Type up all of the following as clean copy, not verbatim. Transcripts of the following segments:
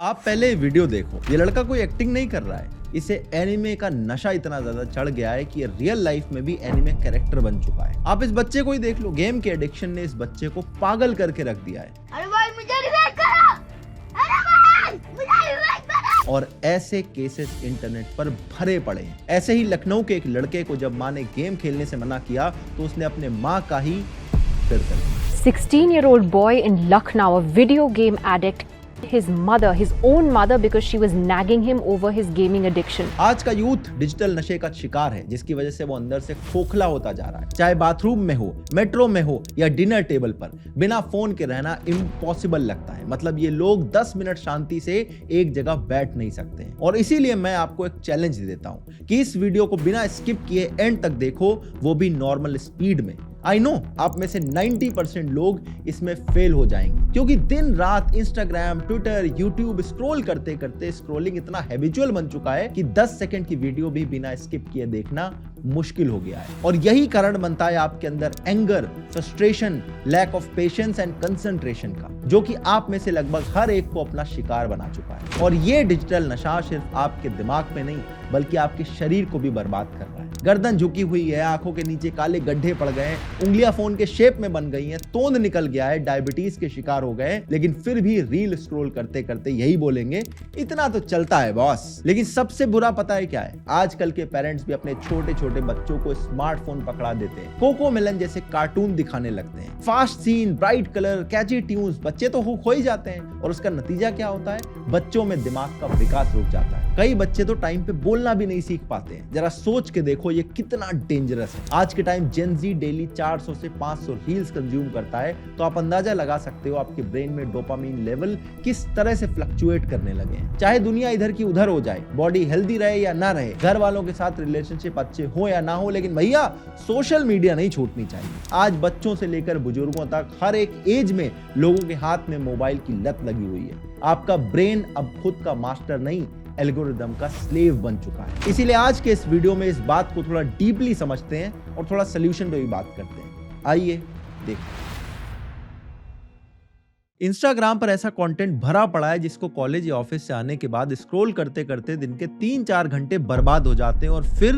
आप पहले वीडियो देखो, ये लड़का कोई एक्टिंग नहीं कर रहा है। इसे एनिमे का नशा इतना ज्यादा चढ़ गया है कि ये रियल लाइफ में भी एनिमे कैरेक्टर बन चुका है। आप इस बच्चे को ही देख लो, गेम के एडिक्शन ने इस बच्चे को पागल करके रख दिया है। अरे भाई मुझे रिवाइव करो, अरे भाई मुझे रिवाइव करो। और ऐसे केसेस इंटरनेट पर भरे पड़े हैं। ऐसे ही लखनऊ के एक लड़के को जब माँ ने गेम खेलने से मना किया तो उसने अपने माँ का ही फिर कर दिया। 16-year-old boy in Lucknow, a video game addict, his own mother, because she was nagging him over his gaming addiction. आज का यूथ डिजिटल नशे का शिकार है, जिसकी वजह से वो अंदर से खोखला होता जा रहा है। चाहे बाथरूम में हो, मेट्रो में हो या डिनर टेबल पर, बिना फोन के रहना इम्पॉसिबल लगता है। मतलब ये लोग 10 मिनट शांति से एक जगह बैठ नहीं सकते हैं। और इसीलिए मैं आपको एक चैलेंज देता हूं कि इस वीडियो को बिना स्किप किए एंड तक देखो, वो भी नॉर्मल स्पीड में। आई नो आप में से 90% लोग इसमें फेल हो जाएंगे, क्योंकि दिन रात इंस्टाग्राम, ट्विटर, यूट्यूब स्क्रॉल करते करते स्क्रॉलिंग इतना हैबिचुअल बन चुका है कि 10 सेकंड की वीडियो भी बिना स्किप किए देखना मुश्किल हो गया है। और यही कारण बनता है आपके अंदर anger, frustration, lack of patience and concentration का, जो कि आप में से लगभग हर एक को अपना शिकार बना चुका है। और ये डिजिटल नशा सिर्फ आपके दिमाग में नहीं बल्कि आपके शरीर को भी बर्बाद कर रहा है। गर्दन झुकी हुई है, आंखों के नीचे काले गड्ढे पड़ गए, उंगलियां फोन के शेप में बन गई हैं, तोंद निकल गया है, डायबिटीज के शिकार हो गए, लेकिन फिर भी रील स्क्रॉल करते करते यही बोलेंगे, इतना तो चलता है बॉस। लेकिन सबसे बुरा पता है क्या है? आजकल के पेरेंट्स भी अपने छोटे छोटे बच्चों को स्मार्टफोन पकड़ा देते हैं, कोको मेलन जैसे कार्टून दिखाने लगते हैं, फास्ट सीन, ब्राइट कलर, कैची ट्यून्स, बच्चे तो खो ही जाते हैं। और उसका नतीजा क्या होता है? बच्चों में दिमाग का विकास रुक जाता है। कई बच्चे तो टाइम पे बोलना भी नहीं सीख पाते हैं। जरा सोच के देखो ये कितना डेंजरस है। आज के टाइम जेन जी डेली 400 से 500 रील्स कंज्यूम करता है, तो आप अंदाजा लगा सकते हो आपके ब्रेन में डोपामीन लेवल किस तरह से फ्लक्चुएट करने लगे हैं। चाहे दुनिया इधर की उधर हो जाए, बॉडी हेल्दी रहे या ना रहे, घर वालों के साथ रिलेशनशिप अच्छे हो या ना हो, लेकिन भैया सोशल मीडिया नहीं छूटनी चाहिए। आज बच्चों से लेकर बुजुर्गों तक हर एक एज में लोगों के हाथ में मोबाइल की लत लगी हुई है। आपका ब्रेन अब खुद का मास्टर नहीं, एल्गोरिदम का स्लेव बन चुका है। इसीलिए आज के इस वीडियो में इस बात को थोड़ा डीपली समझते हैं और थोड़ा सोल्यूशन पे भी बात करते हैं। आइए देखते हैं। इंस्टाग्राम पर ऐसा कंटेंट भरा पड़ा है जिसको कॉलेज या ऑफिस से आने के बाद स्क्रॉल करते करते दिन के 3-4 घंटे बर्बाद हो जाते हैं और फिर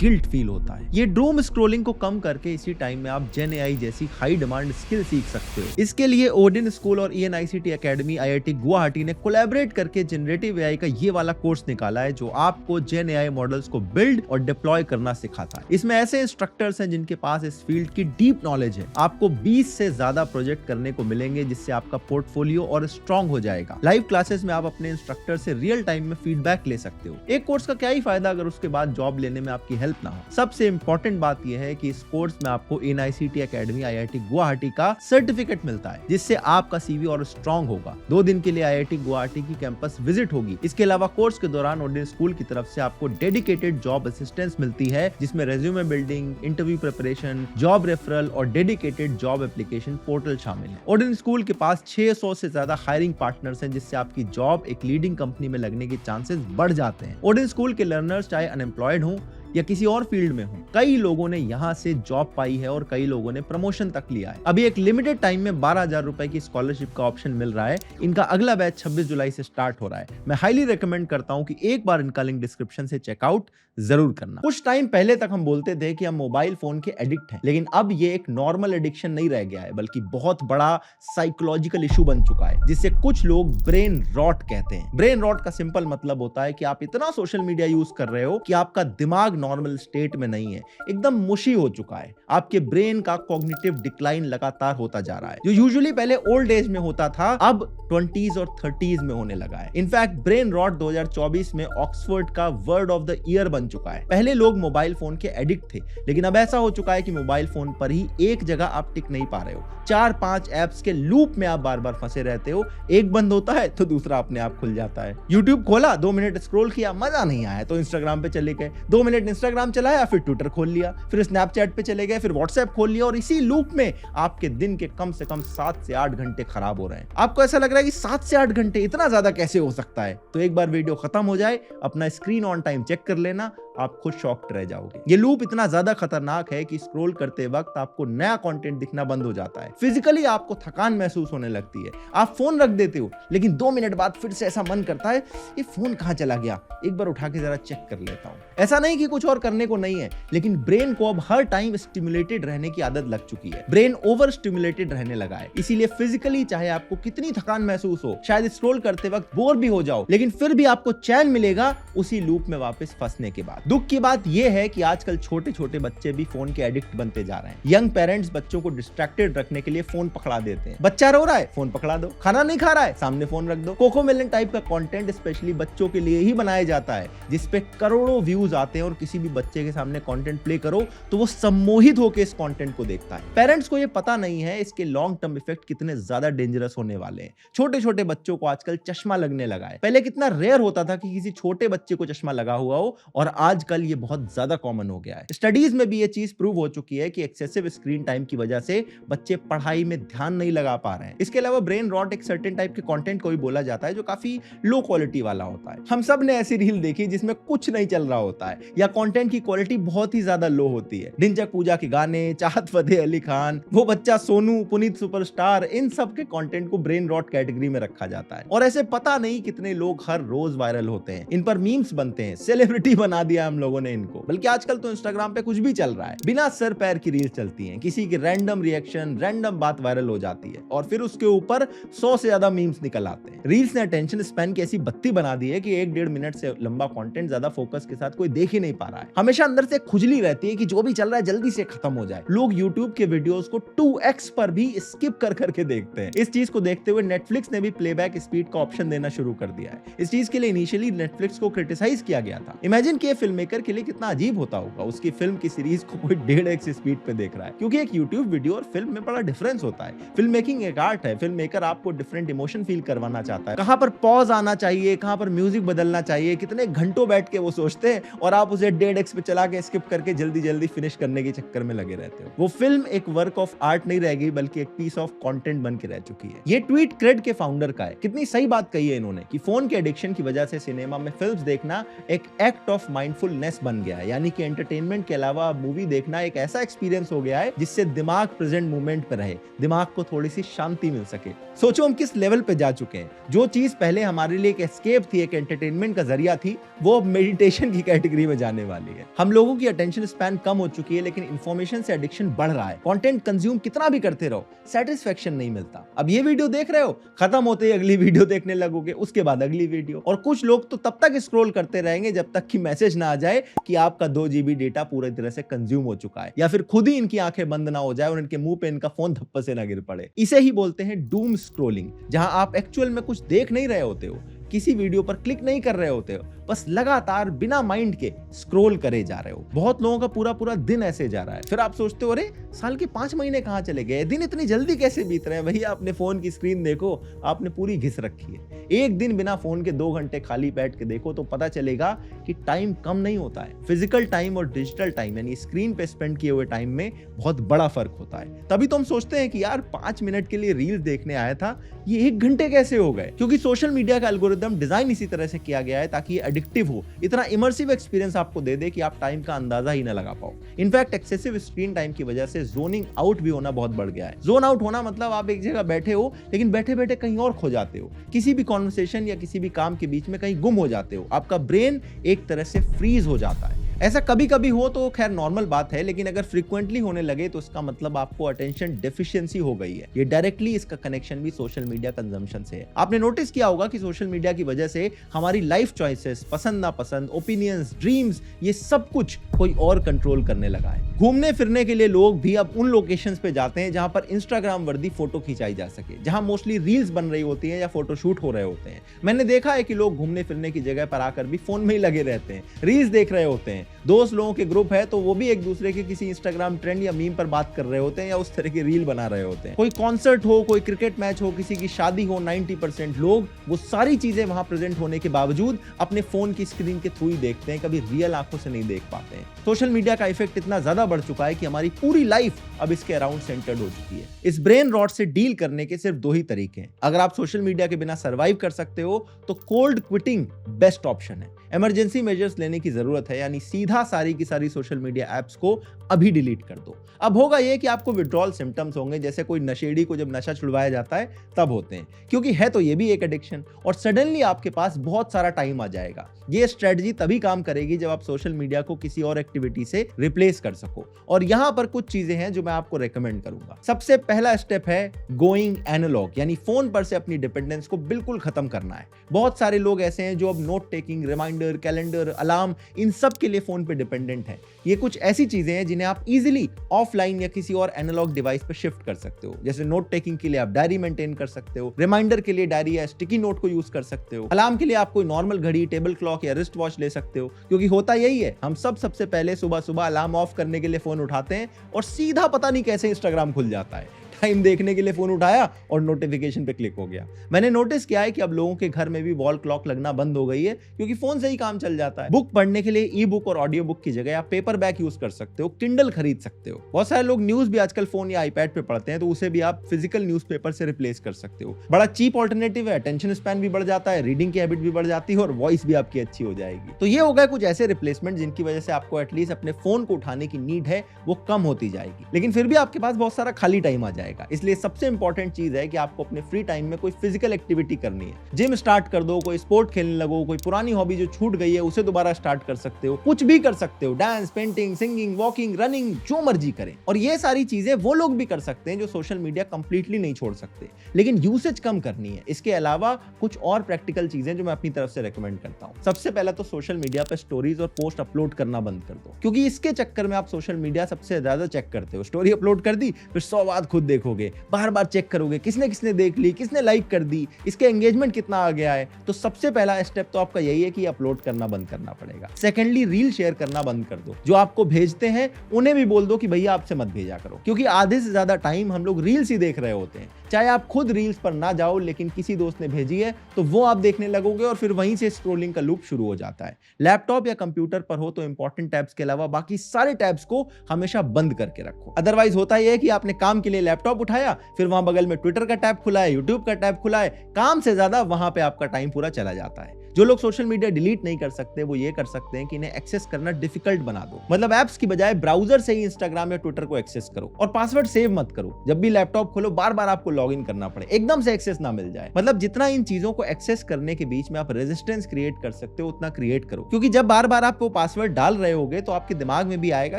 गिल्ट फील होता है। ये डूम स्क्रॉलिंग को कम करके इसी टाइम में आप जेन एआई जैसी हाई डिमांड स्किल सीख सकते हो। इसके लिए ओडिन स्कूल और ENICT एकेडमी, IIT गुवाहाटी ने कोलैबोरेट करके जनरेटिव एआई का ये वाला कोर्स निकाला है, जो आपको जेन एआई मॉडल्स को बिल्ड और डिप्लॉय करना सिखाता है। इसमें ऐसे इंस्ट्रक्टर्स हैं जिनके पास इस फील्ड की डीप नॉलेज है। आपको 20 से ज्यादा प्रोजेक्ट करने को मिलेंगे, जिससे आपका पोर्टफोलियो और स्ट्रॉन्ग हो जाएगा। लाइव क्लासेस में आप अपने इंस्ट्रक्टर से रियल टाइम में फीडबैक ले सकते हो। एक कोर्स का क्या ही फायदा अगर उसके बाद जॉब लेने में आपकी हेल्प ना हो। सबसे इंपॉर्टेंट बात यह है कि इस कोर्स में आपको ENICT एकेडमी, IIT गुवाहाटी का सर्टिफिकेट मिलता है, जिससे आपका CV और स्ट्रॉन्ग होगा। 2 दिन के लिए IIT गुवाहाटी की कैंपस विजिट होगी। इसके अलावा कोर्स के दौरान ओडिन स्कूल की तरफ से आपको डेडिकेटेड जॉब असिस्टेंस मिलती है, जिसमें resume building, interview preparation, job referral और डेडिकेटेड जॉब एप्लीकेशन पोर्टल शामिल है। ओडिन स्कूल के पास 600 से ज्यादा हायरिंग पार्टनर्स हैं, जिससे आपकी जॉब एक लीडिंग कंपनी में लगने के चांसेस बढ़ जाते हैं। ओडिन स्कूल के लर्नर्स चाहे अनएम्प्लॉयड हों या किसी और फील्ड में हो, कई लोगों ने यहाँ से जॉब पाई है और कई लोगों ने प्रमोशन तक लिया है। अभी एक लिमिटेड टाइम में 12,000 रुपए की स्कॉलरशिप का ऑप्शन मिल रहा है। इनका अगला बैच 26 जुलाई से स्टार्ट हो रहा है। मैं हाईली रिकमेंड करता हूँ कि एक बार इनका लिंक डिस्क्रिप्शन से चेकआउट जरूर करना। कुछ टाइम पहले तक हम बोलते थे कि हम मोबाइल फोन के एडिक्ट हैं, लेकिन अब ये एक नॉर्मल एडिक्शन नहीं रह गया है, बल्कि बहुत बड़ा साइकोलॉजिकल इशू बन चुका है, जिसे कुछ लोग ब्रेन रॉट कहते हैं। ब्रेन रॉट का सिंपल मतलब होता है कि आप इतना सोशल मीडिया यूज कर रहे हो कि आपका दिमाग नॉर्मल स्टेट में नहीं है, एकदम मुशी हो चुका है। आपके ब्रेन का कॉग्निटिव डिक्लाइन लगातार होता जा रहा है, जो यूजुअली पहले ओल्ड एज में होता था, अब 20s और 30s में होने लगा है। इनफैक्ट ब्रेन रॉट 2024 में ऑक्सफोर्ड का वर्ड ऑफ द ईयर बन चुका है। पहले लोग मोबाइल फोन के एडिक्ट थे, लेकिन अब ऐसा हो चुका है कि मोबाइल फोन पर ही एक जगह आप टिक नहीं पा रहे हो। 4-5 एप्स के लूप में आप बार बार फंसे रहते हो। एक बंद होता है तो दूसरा अपने आप खुल जाता है। यूट्यूब खोला, 2 मिनट स्क्रॉल किया, मजा नहीं आया तो इंस्टाग्राम पे चले गए, 2 मिनट इंस्टाग्राम चलाया, फिर ट्विटर खोल लिया, फिर स्नैपचैट पे चले गए, फिर व्हाट्सएप खोल लिया, और इसी लूप में आपके दिन के कम से कम 7 से 8 घंटे खराब हो रहे हैं। आपको ऐसा लग रहा है कि 7 से 8 घंटे इतना ज्यादा कैसे हो सकता है? तो एक बार वीडियो खत्म हो जाए, अपना स्क्रीन ऑन टाइम चेक कर लेना, आप खुद शॉक्ड रह जाओगे। ये लूप इतना ज्यादा खतरनाक है कि स्क्रॉल करते वक्त आपको नया कंटेंट दिखना बंद हो जाता है। फिजिकली आपको थकान महसूस होने लगती है। आप फोन रख देते हो, लेकिन 2 मिनट बाद फिर से ऐसा मन करता है ये फोन कहां चला गया, एक बार उठा के जरा चेक कर लेता हूं। ऐसा नहीं कि कुछ और करने को नहीं है, लेकिन ब्रेन को अब हर टाइम स्टिमुलेटेड रहने की आदत लग चुकी है। ब्रेन ओवर स्टिमुलेटेड रहने लगा है। इसीलिए फिजिकली चाहे आपको कितनी थकान महसूस हो, शायद स्क्रॉल करते वक्त बोर भी हो जाओ, लेकिन फिर भी आपको चैन मिलेगा उसी लूप में वापस फंसने के बाद। दुख की बात यह है कि आजकल छोटे छोटे बच्चे भी फोन के एडिक्ट बनते जा रहे हैं। यंग पेरेंट्स बच्चों को डिस्ट्रैक्टेड रखने के लिए फोन पकड़ा देते हैं। बच्चा रो रहा है, फोन पकड़ा दो। खाना नहीं खा रहा है, सामने फोन रख दो। कोकोमेलन टाइप का कंटेंट स्पेशली बच्चों के लिए ही बनाया जाता है, जिसपे करोड़ों व्यूज आते हैं और किसी भी बच्चे के सामने कंटेंट प्ले करो तो वो सम्मोहित होकर इस कंटेंट को देखता है। पेरेंट्स को ये पता नहीं है इसके लॉन्ग टर्म इफेक्ट कितने ज्यादा डेंजरस होने वाले हैं। छोटे छोटे बच्चों को आजकल चश्मा लगने लगा है। पहले कितना रेयर होता था कि किसी छोटे बच्चे को चश्मा लगा हुआ हो, और आजकल ये बहुत ज्यादा कॉमन हो गया है। स्टडीज में भी ये चीज प्रूव हो चुकी है कि एक्सेसिव स्क्रीन टाइम की वजह से बच्चे पढ़ाई में ध्यान नहीं लगा पा रहे हैं। इसके अलावा ब्रेन रॉट एक सर्टेन टाइप के कंटेंट को भी बोला जाता है जो काफी लो क्वालिटी वाला होता है। हम सब ने ऐसी रील देखी जिसमें कुछ नहीं चल रहा होता है, या कंटेंट की क्वालिटी बहुत ही ज्यादा लो होती है। ढिंचक पूजा के गाने, चाहत फतेह अली खान, वो बच्चा सोनू, पुनीत सुपरस्टार, इन सब के कंटेंट को ब्रेन रॉट कैटेगरी में रखा जाता है। और ऐसे पता नहीं कितने लोग हर रोज वायरल होते हैं, इन पर मीम्स बनते हैं, सेलिब्रिटी बना दिया हम लोगों ने इनको। बल्कि आजकल तो इंस्टाग्राम पे कुछ भी चल रहा है, बिना सर पैर की रील्स चलती हैं, किसी की रैंडम रिएक्शन, रैंडम बात वायरल हो जाती है, और फिर उसके ऊपर 100 से ज्यादा मीम्स निकल आते हैं। रील्स ने अटेंशन स्पैन की ऐसी बत्ती बना दी है कि 1-1.5 मिनट से लंबा कंटेंट ज्यादा फोकस के साथ कोई देख ही नहीं पा रहा है। हमेशा अंदर से खुजली रहती है कि जो भी चल रहा है जल्दी से खत्म हो जाए। लोग YouTube के वीडियोस को 2x पर भी स्किप कर करके देखते हैं। इस चीज को देखते हुए नेटफ्लिक्स ने भी प्लेबैक स्पीड का ऑप्शन देना शुरू कर दिया है। इस चीज के लिए इनिशियली नेटफ्लिक्स को क्रिटिसाइज किया गया था। इमेजिन कि फिल्म मेकर के लिए कितना अजीब होता होगा, उसकी फिल्म की सीरीज को कोई 1.5x स्पीड पे देख रहा है, क्योंकि एक YouTube वीडियो और फिल्म में बड़ा डिफरेंस होता है। फिल्म मेकिंग एक आर्ट है। फिल्म मेकर आपको डिफरेंट इमोशन फील करवाना चाहता है। कहां पर पॉज आना चाहिए, कहां पर म्यूजिक बदलना चाहिए, कितने घंटों बैठ के वो सोचते हैं, और आप उसे 1.5x पे चला के स्किप करके जल्दी जल्दी फिनिश करने के चक्कर में लगे रहते हो। वो फिल्म एक वर्क ऑफ आर्ट नहीं रह गई, बल्कि एक पीस ऑफ कंटेंट बन के रह चुकी है। ये ट्वीट क्रेड के फाउंडर का है। कितनी सही बात कही है इन्होंने कि फोन के एडिक्शन की वजह से सिनेमा में फिल्म्स देखना एक एक्ट ऑफ माइंडफुलनेस बन गया है। यानी कि एंटरटेनमेंट के अलावा मूवी देखना एक ऐसा एक्सपीरियंस हो गया है जिससे दिमाग प्रेजेंट मोमेंट पे रहे, दिमाग को थोड़ी सी शांति मिल सके। सोचो हम किस लेवल पे जा चुके हैं। जो चीज पहले हमारे लिए एक एस्केप थी, एक एंटरटेनमेंट का जरिया थी, वो अब मेडिटेशन की कैटेगरी में जाने वाली है। हम लोगों की अटेंशन स्पैन कम हो चुकी है, लेकिन इंफॉर्मेशन से एडिक्शन बढ़ रहा है। कंटेंट कंज्यूम कितना भी करते रहो, सेटिस्फेक्शन नहीं मिलता। अब ये वीडियो देख रहे हो, खत्म होते ही अगली वीडियो देखने लगोगे, उसके बाद अगली वीडियो, और कुछ लोग तो तब तक स्क्रॉल करते रहेंगे जब तक कि मैसेज ना आ जाए कि आपका 2 GB डेटा पूरी तरह से कंज्यूम हो चुका है, या फिर खुद ही इनकी आंखें बंद ना हो जाए और इनके मुंह पे इनका फोन धप्पे से ना गिर पड़े। इसे ही बोलते हैं डूम स्क्रॉलिंग, जहां आप एक्चुअल में कुछ देख नहीं रहे होते हो, किसी वीडियो पर क्लिक नहीं कर रहे होते हो, बस लगातार बिना माइंड के स्क्रॉल करे जा रहे हो। बहुत लोगों का पूरा पूरा दिन ऐसे जा रहा है। फिर आप सोचते हो, अरे साल के 5 महीने कहां चले गए, दिन इतनी जल्दी कैसे बीत रहे हैं। भैया अपने फोन की स्क्रीन देखो, आपने पूरी घिस रखी है। एक दिन बिना फोन के 2 घंटे खाली बैठ के देखो तो पता चलेगा कि टाइम कम नहीं होता है। फिजिकल टाइम और डिजिटल टाइम यानी स्क्रीन पे स्पेंड किए हुए टाइम में बहुत बड़ा फर्क होता है। तभी तो हम सोचते हैं कि यार 5 मिनट के लिए रील देखने आया था, ये 1 घंटे कैसे हो गए। क्योंकि सोशल मीडिया का एल्गोरिदम डिजाइन इसी तरह से किया गया है ताकि ये एडिक्टिव हो, इतना इमर्सिव एक्सपीरियंस आपको दे दे कि आप टाइम का अंदाजा ही ना लगा पाओ। इनफैक्ट एक्सेसिव स्क्रीन टाइम की वजह से जोनिंग आउट भी होना बहुत बढ़ गया है। जोन आउट होना मतलब आप एक जगह बैठे हो, लेकिन बैठे बैठे कहीं और खो जाते हो, किसी भी कॉन्वर्सेशन या किसी भी काम के बीच में कहीं गुम हो जाते हो। आपका ब्रेन एक तरह से फ्रीज हो जाता है। ऐसा कभी कभी हो तो खैर नॉर्मल बात है, लेकिन अगर फ्रीक्वेंटली होने लगे तो इसका मतलब आपको अटेंशन डेफिशिएंसी हो गई है। ये डायरेक्टली इसका कनेक्शन भी सोशल मीडिया कंजम्पशन से है। आपने नोटिस किया होगा कि सोशल मीडिया की वजह से हमारी लाइफ चॉइसेस, पसंद नापसंद, ओपिनियंस, ड्रीम्स, ये सब कुछ कोई और कंट्रोल करने लगा है। घूमने फिरने के लिए लोग भी अब उन लोकेशंस पे जाते हैं जहां पर इंस्टाग्राम वर्दी फोटो खिंचाई जा सके, जहां मोस्टली रील्स बन रही होती हैं या फोटोशूट हो रहे होते हैं। मैंने देखा है कि लोग घूमने फिरने की जगह पर आकर भी फोन में ही लगे रहते हैं, रील्स देख रहे होते हैं। दोस्त लोगों के ग्रुप है तो वो भी एक दूसरे के किसी इंस्टाग्राम ट्रेंड या मीम पर बात कर रहे होते हैं या उस तरह की रील बना रहे होते हैं। कोई कॉन्सर्ट हो, कोई क्रिकेट मैच हो, किसी की शादी हो, 90% लोग वो सारी चीजें वहां प्रेजेंट होने के बावजूद अपने फोन की स्क्रीन के थ्रू ही देखते हैं, कभी रियल आंखों से नहीं देख पाते हैं। सोशल मीडिया का इफेक्ट इतना ज्यादा बढ़ चुका है कि हमारी पूरी लाइफ अब इसके अराउंड सेंटर्ड हो चुकी है। इस ब्रेन रॉट से डील करने के सिर्फ 2 ही तरीके हैं। अगर आप सोशल मीडिया के बिना सर्वाइव कर सकते हो तो कोल्ड क्विटिंग बेस्ट ऑप्शन है। इमरजेंसी मेजर्स लेने की जरूरत है, यानी सीधा सारी की सारी सोशल मीडिया एप्स को अभी डिलीट कर दो। अब होगा यह कि आपको विड्रॉल सिम्टम्स होंगे, जैसे कोई नशेड़ी को जब नशा छुड़वाया जाता है तब होते हैं, क्योंकि है तो ये भी एक एडिक्शन, और सडनली आपके पास बहुत सारा टाइम आ जाएगा। ये स्ट्रेटजी तभी काम करेगी जब आप सोशल मीडिया को किसी और एक्टिविटी से रिप्लेस कर सको, और यहां पर कुछ चीजें हैं जो मैं आपको रेकमेंड करूंगा। सबसे पहला स्टेप है गोइंग एनालॉग, यानी फोन पर से अपनी डिपेंडेंस को बिल्कुल खत्म करना है। बहुत सारे लोग ऐसे हैं जो अब note taking, reminder, calendar, alarm, इन सब के लिए फोन पे डिपेंडेंट हैं। ये कुछ ऐसी चीजें हैं जिन्हें आप इजीली ऑफलाइन या किसी और एनालॉग डिवाइस पर शिफ्ट कर सकते हो। जैसे नोट टेकिंग के लिए आप डायरी मेंटेन कर सकते हो, रिमाइंडर के लिए डायरी या स्टिकी नोट को यूज कर सकते हो, अलार्म के लिए आप कोई नॉर्मल घड़ी, टेबल क्लॉक या रिस्ट वॉच ले सकते हो। क्योंकि होता यही है, हम सबसे पहले सुबह सुबह अलार्म ऑफ करने के लिए फोन उठाते हैं और सीधा पता नहीं कैसे इंस्टाग्राम खुल जाता है। टाइम देखने के लिए फोन उठाया और नोटिफिकेशन पे क्लिक हो गया। मैंने नोटिस किया है कि अब लोगों के घर में भी वॉल क्लॉक लगना बंद हो गई है, क्योंकि फोन से ही काम चल जाता है। बुक पढ़ने के लिए ई बुक और ऑडियो बुक की जगह आप पेपर बैक यूज कर सकते हो, किंडल खरीद सकते हो। बहुत सारे लोग न्यूज भी आजकल फोन या आईपैड पे पढ़ते हैं, तो उसे भी आप फिजिकल न्यूज़पेपर से रिप्लेस कर सकते हो। बड़ा चीप ऑल्टरनेटिव है, अटेंशन स्पैन भी बढ़ जाता है, रीडिंग की हैबिट भी बढ़ जाती है और वॉइस भी आपकी अच्छी हो जाएगी। तो ये हो गए कुछ ऐसे रिप्लेसमेंट जिनकी वजह से आपको एटलीस्ट अपने फोन को उठाने की नीड है वो कम होती जाएगी। लेकिन फिर भी आपके पास बहुत सारा खाली टाइम आ जाएगा, इसलिए सबसे इंपॉर्टेंट चीज है कि आपको अपने फ्री टाइम में कोई फिजिकल एक्टिविटी करनी है। जिम स्टार्ट कर दो, कोई स्पोर्ट खेलने लगो, कोई पुरानी हॉबी जो छूट गई है उसे दोबारा स्टार्ट कर सकते हो, कुछ भी कर सकते हो, dance, painting, singing, walking, running, जो मर्जी करें। और ये सारी चीजें वो लोग भी कर सकते हैं जो सोशल मीडिया कंप्लीटली नहीं छोड़ सकते, लेकिन यूसेज कम करनी है। इसके अलावा कुछ और प्रैक्टिकल चीजें जो मैं अपनी तरफ से रेकमेंड करता हूं। सबसे पहले तो सोशल मीडिया पर स्टोरीज और पोस्ट अपलोड करना बंद कर दो, क्योंकि इसके चक्कर में आप सोशल मीडिया सबसे ज्यादा चेक करते हो। स्टोरी अपलोड कर दी, फिर 100 बार खुद देखोगे, बार बार चेक करोगे किसने देख ली, किसने लाइक कर दी, इसके एंगेजमेंट कितना आ गया है। तो सबसे पहला स्टेप तो आपका यही है कि अपलोड करना बंद करना पड़ेगा। सेकेंडली, रील शेयर करना बंद कर दो। जो आपको भेजते हैं उन्हें भी बोल दो कि भैया आपसे मत भेजा करो, क्योंकि आधे से ज्यादा टाइम हम लोग रील्स ही देख रहे होते हैं। चाहे आप खुद रील्स पर ना जाओ, लेकिन किसी दोस्त ने भेजी है तो वो आप देखने लगोगे और फिर वहीं से स्क्रोलिंग का लूप शुरू हो जाता है। लैपटॉप या कंप्यूटर पर हो तो इंपॉर्टेंट टैब्स के अलावा बाकी सारे टैब्स को हमेशा बंद करके रखो। अदरवाइज होता यह है कि आपने काम के लिए लैपटॉप उठाया, फिर वहां बगल में ट्विटर का टैब खुला है, यूट्यूब का टैब खुला है, काम से ज्यादा वहां पे आपका टाइम पूरा चला जाता है। जो लोग सोशल मीडिया डिलीट नहीं कर सकते वो ये कर सकते हैं कि इन्हें एक्सेस करना डिफिकल्ट बना दो। मतलब ऐप्स की बजाय ब्राउजर से ही इंस्टाग्राम या ट्विटर को एक्सेस करो, और पासवर्ड सेव मत करो। जब भी लैपटॉप खोलो बार बार आपको लॉगिन करना पड़े, एकदम से एक्सेस ना मिल जाए। मतलब जितना इन चीजों को एक्सेस करने के बीच में आप रेजिस्टेंस क्रिएट कर सकते हो उतना क्रिएट करो, क्योंकि जब बार बार आप वो पासवर्ड डाल रहे होगे तो आपके दिमाग में भी आएगा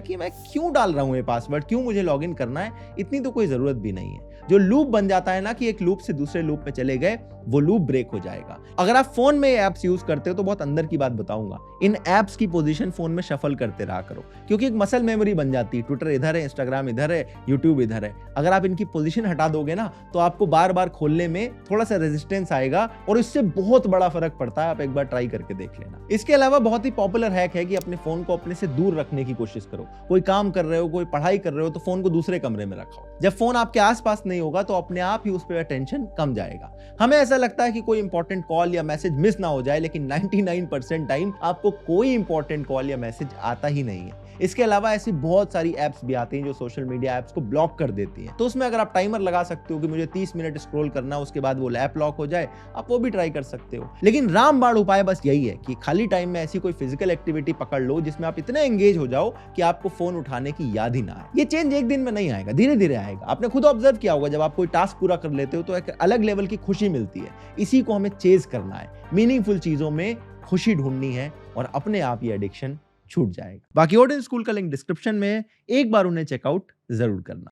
कि मैं क्यों डाल रहा हूं ये पासवर्ड, क्यों मुझे लॉगिन करना है, इतनी तो कोई जरूरत भी नहीं है। जो लूप बन जाता है ना कि एक लूप से दूसरे लूप में चले गए, वो लूप ब्रेक हो जाएगा। अगर आप फोन में एप्स यूज करते हो तो बहुत अंदर की बात बताऊंगा, इन एप्स की पोजीशन फोन में शफल करते रहा करो, क्योंकि एक मसल मेमोरी बन जाती है। ट्विटर इधर है, इंस्टाग्राम इधर है, यूट्यूब इधर है। अगर आप इनकी पोजीशन हटा दोगे ना तो आपको बार बार खोलने में थोड़ा सा रेजिस्टेंस आएगा और इससे बहुत बड़ा फर्क पड़ता है। आप एक बार ट्राई करके देख लेना। इसके अलावा बहुत ही पॉपुलर हैक है कि अपने फोन को अपने से दूर रखने की कोशिश करो। कोई काम कर रहे हो, कोई पढ़ाई कर रहे हो तो फोन को दूसरे कमरे में रखो। जब फोन आपके आसपास नहीं होगा तो अपने आप ही उस पर अटेंशन कम जाएगा। हमें ऐसा लगता है कि कोई इंपॉर्टेंट कॉल या मैसेज मिस ना हो जाए, लेकिन 99% टाइम आपको कोई इंपॉर्टेंट कॉल या मैसेज आता ही नहीं है। इसके अलावा ऐसी बहुत सारी एप्स भी आती हैं जो सोशल मीडिया एप्स को ब्लॉक कर देती हैं। तो उसमें अगर आप टाइमर लगा सकते हो कि मुझे 30 मिनट स्क्रॉल करना, उसके बाद वो ऐप लॉक हो जाए, आप वो भी ट्राई कर सकते हो। लेकिन रामबाण उपाय बस यही है कि खाली टाइम में ऐसी कोई फिजिकल एक्टिविटी पकड़ लो जिसमें आप इतने एंगेज हो जाओ कि आपको फोन उठाने की याद ही ना आए। ये चेंज एक दिन में नहीं आएगा, धीरे धीरे आएगा। आपने खुद ऑब्जर्व किया होगा, जब आप कोई टास्क पूरा कर लेते हो तो एक अलग लेवल की खुशी मिलती है। इसी को हमें चेज करना है, मीनिंगफुल चीजों में खुशी ढूंढनी है और अपने आप ये एडिक्शन छूट जाएगा। बाकी ओडेन स्कूल का लिंक डिस्क्रिप्शन में है, एक बार उन्हें चेकआउट जरूर करना।